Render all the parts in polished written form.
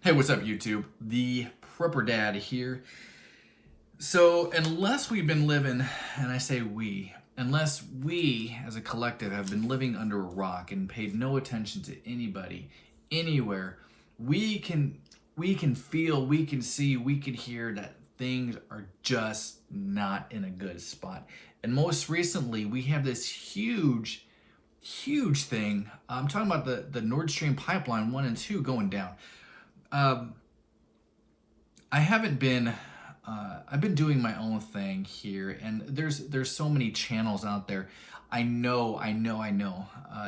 Hey, what's up, YouTube? The Prepper Dad here. So, unless we've been living, and I say unless we as a collective have been living under a rock and paid no attention to anybody, anywhere, we can feel, we can see, we can hear that things are just not in a good spot. And most recently, we have this huge thing. I'm talking about the Nord Stream pipeline 1 and 2 going down. I haven't been. I've been doing my own thing here, and there's so many channels out there. I know.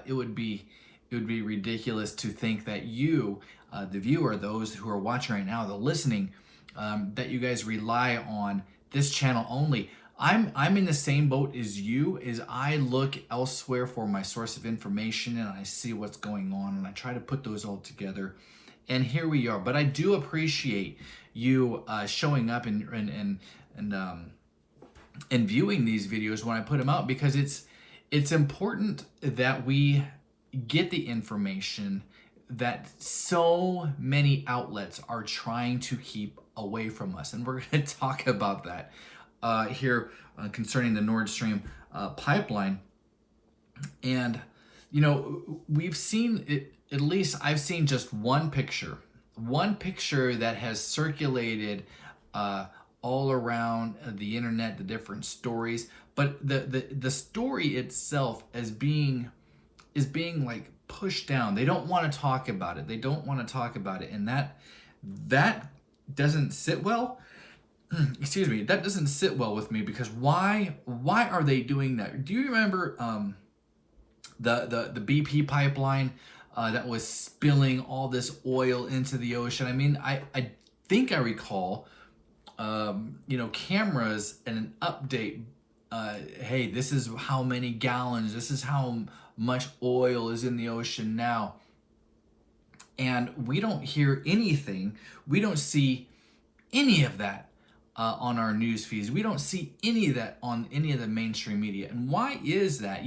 It would be ridiculous to think that you, the viewer, those who are watching right now, the listening, that you guys rely on this channel only. I'm in the same boat as you. As I look elsewhere for my source of information, and I see what's going on, and I try to put those all together. And here we are. But I do appreciate you showing up and viewing these videos when I put them out, because it's important that we get the information that so many outlets are trying to keep away from us. And we're going to talk about that here concerning the Nord Stream pipeline. And, you know, we've seen it. At least I've seen just one picture that has circulated all around the internet, the different stories. But the story itself is being like pushed down. They don't want to talk about it. And that doesn't sit well. Excuse me. That doesn't sit well with me, because why are they doing that? Do you remember the BP pipeline? That was spilling all this oil into the ocean. I mean, I think I recall, cameras and an update. Hey, this is how many gallons. This is how much oil is in the ocean now. And we don't hear anything. We don't see any of that on our news feeds. We don't see any of that on any of the mainstream media. And why is that?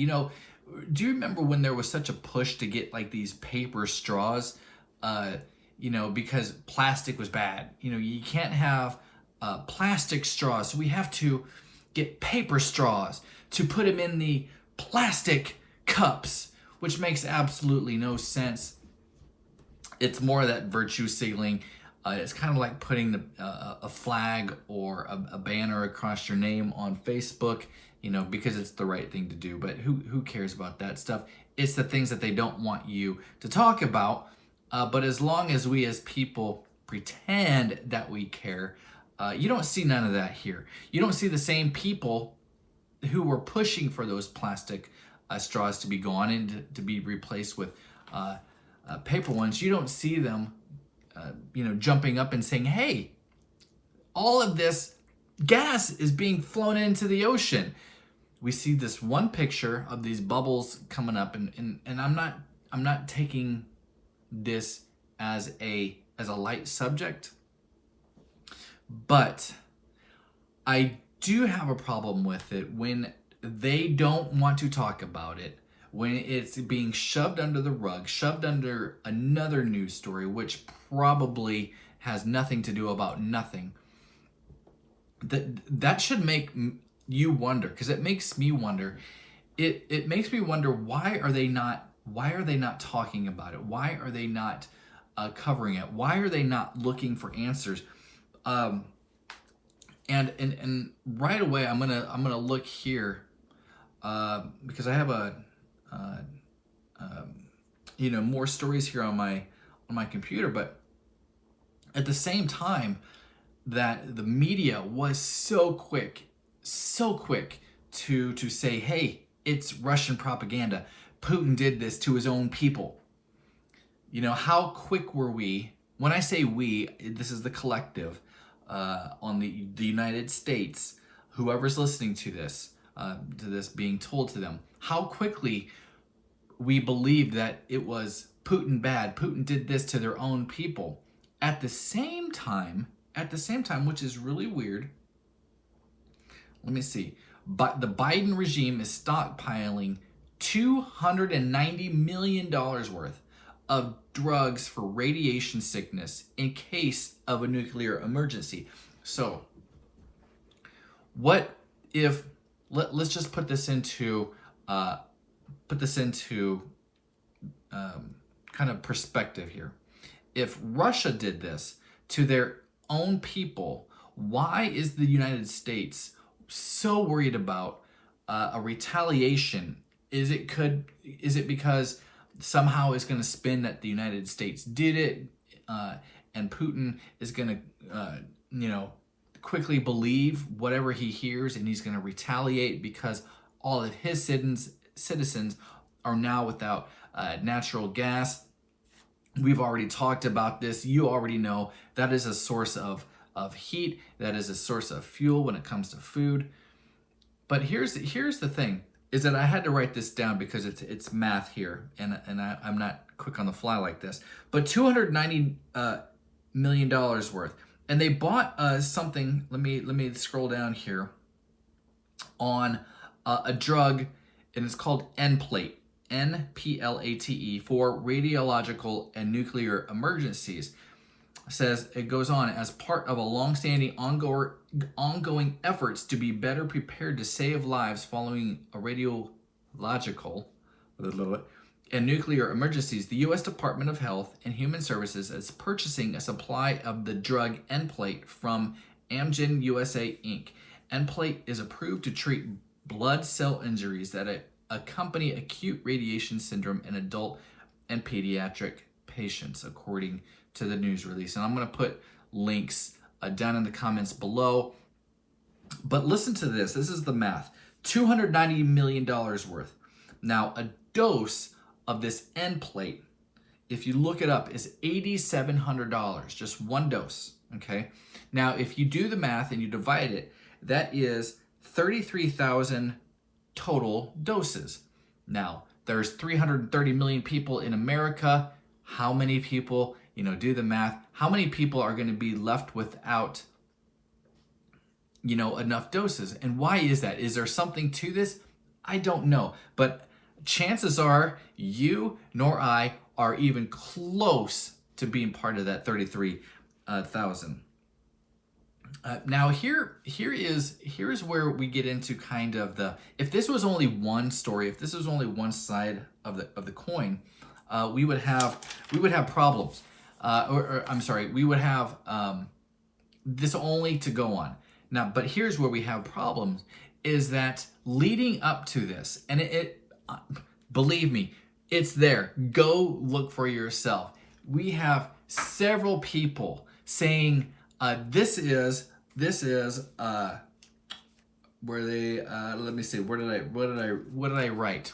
Do you remember when there was such a push to get like these paper straws, because plastic was bad? You can't have plastic straws, so we have to get paper straws to put them in the plastic cups, which makes absolutely no sense. It's more of that virtue signaling. It's kind of like putting a flag or a banner across your name on Facebook, because it's the right thing to do. But who cares about that stuff? It's the things that they don't want you to talk about. But as long as we as people pretend that we care, you don't see none of that here. You don't see the same people who were pushing for those plastic straws to be gone and to be replaced with paper ones. You don't see them jumping up and saying, hey, all of this gas is being flown into the ocean. We see this one picture of these bubbles coming up, and I'm not taking this as a light subject, but I do have a problem with it when they don't want to talk about it, when it's being shoved under the rug, shoved under another news story, which probably has nothing to do about nothing. That should make you wonder, because it makes me wonder. It makes me wonder, why are they not talking about it? Why are they not covering it? Why are they not looking for answers? And right away I'm gonna look here because I have more stories here on my computer. But at the same time, that the media was so quick to say, hey, it's Russian propaganda. Putin did this to his own people. How quick were we? When I say we, this is the collective on the United States, whoever's listening to this being told to them, how quickly we believed that it was Putin bad. Putin did this to their own people. At the same time, which is really weird, let me see. But the Biden regime is stockpiling $290 million worth of drugs for radiation sickness in case of a nuclear emergency. So, what if let's just put this into kind of perspective here. If Russia did this to their own people, why is the United States so worried about a retaliation? Is it because somehow it's going to spin that the United States did it, and Putin is going to, quickly believe whatever he hears, and he's going to retaliate because all of his citizens are now without natural gas? We've already talked about this. You already know that is a source of heat. That is a source of fuel when it comes to food. But here's the thing, is that I had to write this down because it's math here, and I'm not quick on the fly like this. But $290 million worth, and they bought something. Let me scroll down here on a drug, and it's called Nplate. Nplate, for radiological and nuclear emergencies. Says, it goes on, as part of a long-standing ongoing efforts to be better prepared to save lives following a radiological and nuclear emergencies, the U.S. Department of Health and Human Services is purchasing a supply of the drug Nplate from Amgen USA Inc. Nplate is approved to treat blood cell injuries that accompany acute radiation syndrome in adult and pediatric patients, according to the news release. And I'm going to put links down in the comments below. But listen to this. This is the math. $290 million worth. Now, a dose of this Nplate, if you look it up, is $8,700. Just one dose. Okay. Now, if you do the math and you divide it, that is 33,000 total doses. Now, there's 330 million people in America. How many people, do the math, how many people are going to be left without, enough doses? And why is that? Is there something to this? I don't know. But chances are you nor I are even close to being part of that 33,000. Now here is where we get into kind of if this was only one story, if this was only one side of the coin, we would have problems, we would have this only to go on. Now, but here's where we have problems, is that leading up to this, and believe me, it's there. Go look for yourself. We have several people saying this is where they let me see, what did I write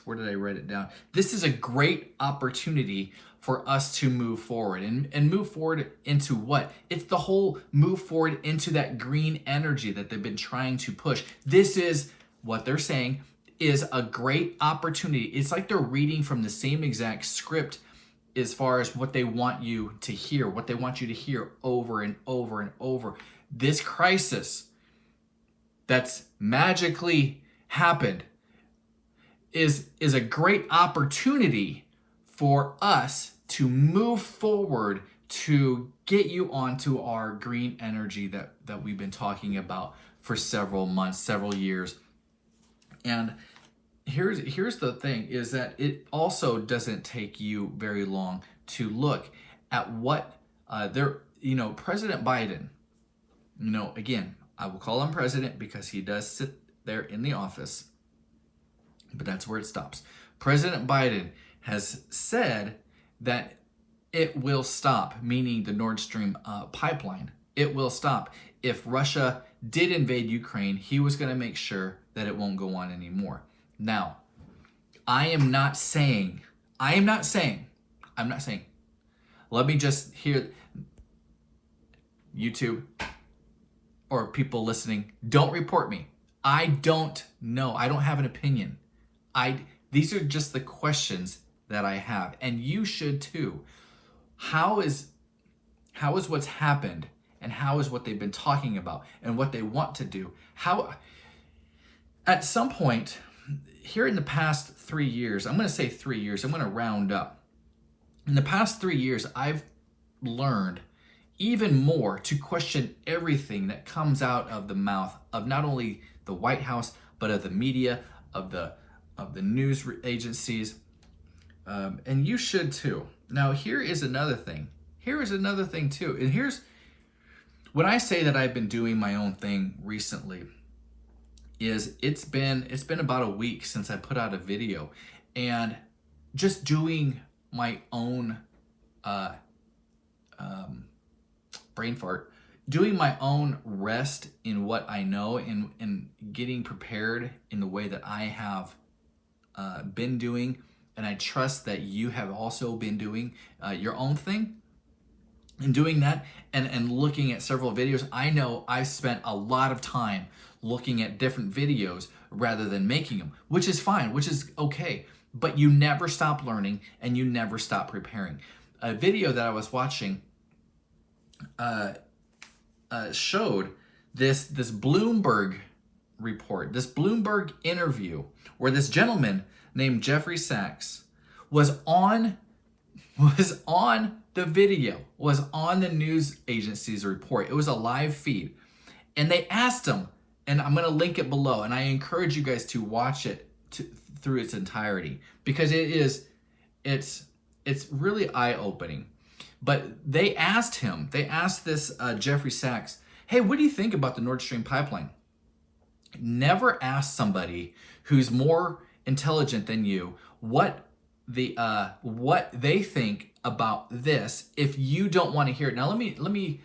it down? This is a great opportunity for us to move forward and move forward into what? It's the whole move forward into that green energy that they've been trying to push. This is what they're saying is a great opportunity. It's like they're reading from the same exact script as far as what they want you to hear, what they want you to hear over and over and over. This crisis that's magically happened is a great opportunity for us to move forward to get you onto our green energy that we've been talking about for several months, several years. And here's the thing, is that it also doesn't take you very long to look at what President Biden, again, I will call him president because he does sit there in the office, but that's where it stops. President Biden has said that it will stop, meaning the Nord Stream pipeline. It will stop. If Russia did invade Ukraine, he was going to make sure that it won't go on anymore. Now, I am not saying, let me just hear, YouTube or people listening, don't report me. I don't know. I don't have an opinion. These are just the questions that I have, and you should too. How is what's happened, and how is what they've been talking about and what they want to do? How at some point here in the past 3 years, I'm going to say 3 years, I'm going to round up. In the past 3 years, I've learned even more to question everything that comes out of the mouth of not only the White House, but of the media, of the news agencies, and you should too. Now, here is another thing. Here is another thing too. And here's when I say that I've been doing my own thing recently. Is it's been about a week since I put out a video, and just doing my own brain fart, doing my own rest in what I know, and getting prepared in the way that I have been doing, and I trust that you have also been doing your own thing. And doing that and looking at several videos, I know I spent a lot of time looking at different videos rather than making them, which is fine, which is okay. But you never stop learning and you never stop preparing. A video that I was watching showed this Bloomberg report, this Bloomberg interview, where this gentleman named Jeffrey Sachs was on the video, was on the news agency's report. It was a live feed. And they asked him, and I'm going to link it below, and I encourage you guys to watch it through its entirety, because it's really eye-opening. But they asked this Jeffrey Sachs, hey, what do you think about the Nord Stream pipeline? Never ask somebody who's more intelligent than you what they think about this if you don't want to hear it. Now let me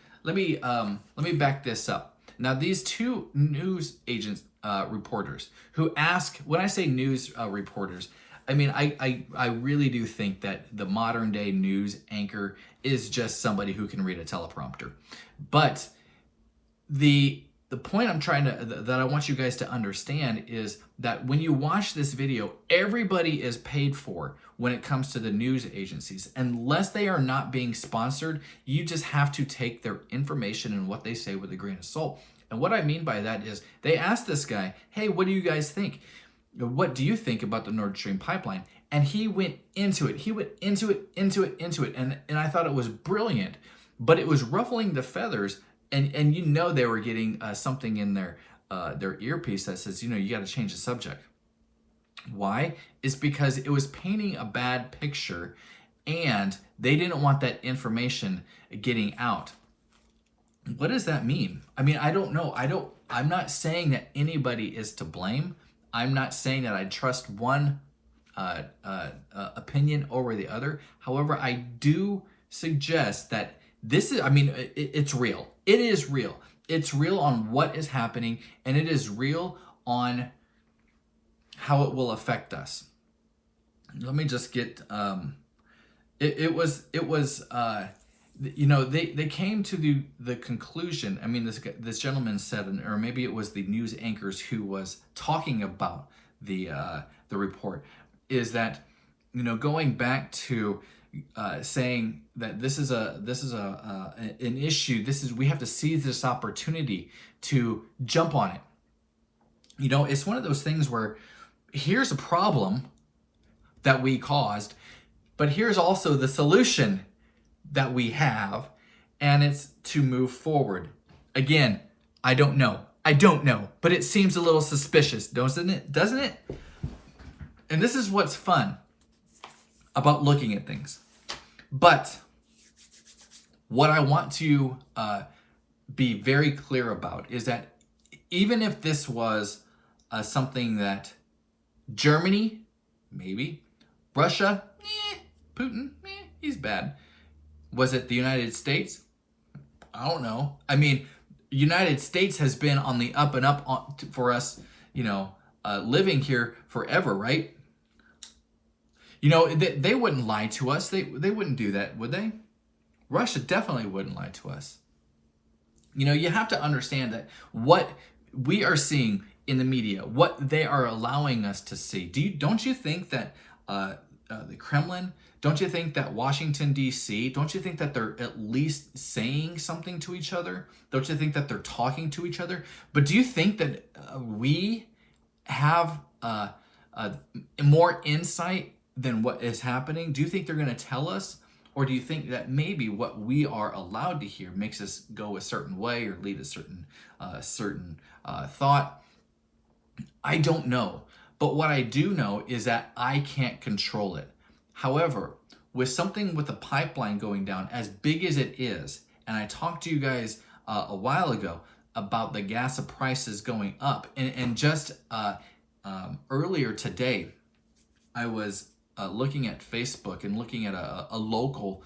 back this up. Now these two news agents, reporters who ask, when I say news reporters, I mean I really do think that the modern day news anchor is just somebody who can read a teleprompter. But the point that I want you guys to understand is that when you watch this video, everybody is paid for when it comes to the news agencies. Unless they are not being sponsored, you just have to take their information and what they say with a grain of salt. And what I mean by that is they asked this guy, hey, what do you guys think? What do you think about the Nord Stream pipeline? And he went into it. He went into it. And I thought it was brilliant, but it was ruffling the feathers. And you know they were getting something in their earpiece that says, you got to change the subject. Why? It's because it was painting a bad picture, and they didn't want that information getting out. What does that mean? I mean, I don't know. I'm not saying that anybody is to blame. I'm not saying that I trust one opinion over the other. However, I do suggest that this is, it's real. It is real. It's real on what is happening, and it is real on how it will affect us. Let me just get, they came to the conclusion. I mean, this gentleman said, or maybe it was the news anchors who was talking about the report, is that, going back to saying that this is an issue. We have to seize this opportunity to jump on it. It's one of those things where here's a problem that we caused, but here's also the solution that we have, and it's to move forward. Again, I don't know, but it seems a little suspicious, doesn't it? And this is what's fun about looking at things. But what I want to be very clear about is that even if this was something that Germany, maybe, Russia, Putin, he's bad. Was it the United States? I don't know. I mean, United States has been on the up and up for us, living here forever, right? They wouldn't lie to us. They wouldn't do that, would they? Russia definitely wouldn't lie to us. You have to understand that what we are seeing in the media, what they are allowing us to see. Don't you think that the Kremlin, don't you think that Washington, D.C., don't you think that they're at least saying something to each other? Don't you think that they're talking to each other? But do you think that we have more insight than what is happening? Do you think they're going to tell us Or do you think that maybe what we are allowed to hear makes us go a certain way or lead a certain thought? I don't know. But what I do know is that I can't control it. However, with something with a pipeline going down as big as it is, and I talked to you guys a while ago about the gas prices going up, and just earlier today, I was looking at Facebook and looking at a local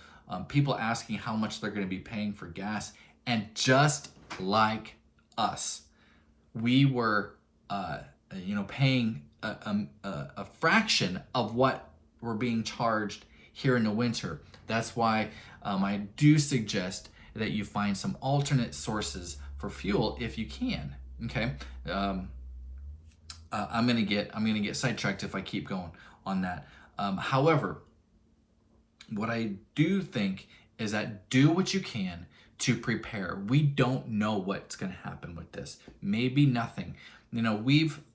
people asking how much they're going to be paying for gas, and just like us, we were paying a fraction of what we're being charged here in the winter. That's why I do suggest that you find some alternate sources for fuel if you can. Okay, I'm gonna get sidetracked if I keep going on that. However, what I do think is that do what you can to prepare. We don't know what's going to happen with this. Maybe nothing. You know,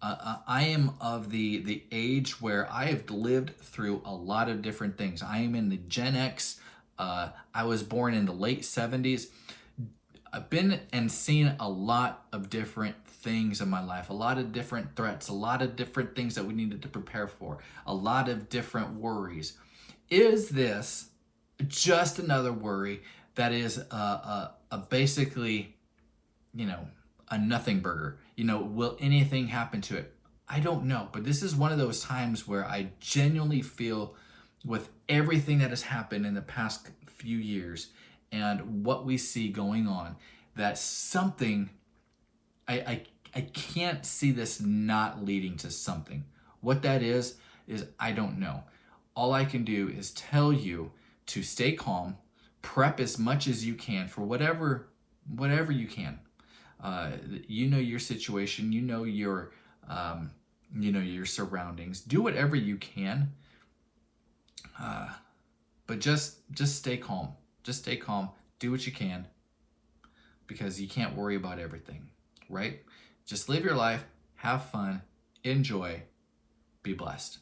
I am of the age where I have lived through a lot of different things. I am in the Gen X. I was born in the late 70s. I've been and seen a lot of different things in my life, a lot of different threats, a lot of different things that we needed to prepare for, a lot of different worries. Is this just another worry that is basically, a nothing burger? Will anything happen to it? I don't know, but this is one of those times where I genuinely feel, with everything that has happened in the past few years and what we see going on, that something, I can't see this not leading to something. What that is I don't know. All I can do is tell you to stay calm, prep as much as you can for whatever you can. You know your situation, your your surroundings. Do whatever you can, but just stay calm. Just stay calm. Do what you can, because you can't worry about everything, right? Just live your life, have fun, enjoy, be blessed.